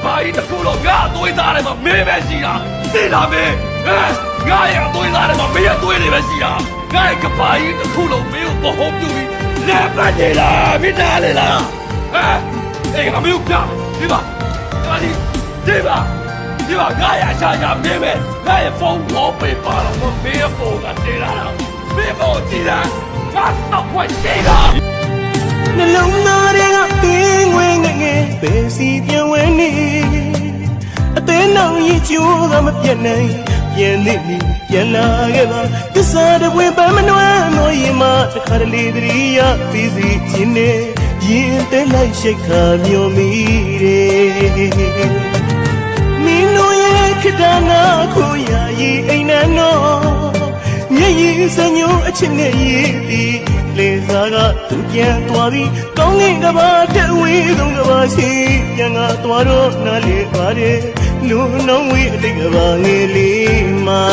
ဘာကြီးတစ်ခုလုံးငါအသွေးသားတွေမှာမင်းပဲရှိတာသိလားမင်းငါရဲ့အသွေးသားတွေမှာမင်းရဲ့သွေးတွေပဲရှိတာငါရဲ့ကဘာကြီးတစ်ခုလုံးမင်းကိုဘဟုပြုပြီးလက်ပတ်နေလားမင်းနားလေလားအေးငါမင်းကိုပြဒီပါဒီပါငါရဲ့အချာချာမင်းပဲငါရဲ့ဖုန်းဝေါ်ပေပါတော့မင်းရဲ့ဖုန်းကတင်လာတာမင်းဖို့ကြည့်လားငါတော့ခွင့်ရှိတာနှလုံးသားတွေကပင်ဝင်ငယ်ပဲစီပြန်ဝင်နေအသေးနောင်ရင်ကျိုးကမပြတ်နိုင်ပြန်နေပြီပြန်လာခဲ့ပါသစ္စာတစ်ပွင့်ပန်းမနှွမ်းလို့ရင်မတစ်ခါတလေတရိယာပြီးစီခြင်းနဲ့ရင်တဲလိုက်ရှိတ်ခါမျိုးမိတယ်မင်းတို့ရဲ့ခဒနာကိုရာရင်အိမ်နန်းတော်မျက်ရည်စညိုအချင်းနဲ့ရည်သည်လေစားကသူပြန်သွားပြီးကောင်းကင်ကဘာတဝေးဆုံးကဘာရှိပြန်ကသွားတော့နားလေပါတယ်လူနှောင်းဝေးအတိတ်ကဘာငယ်လေးမှာ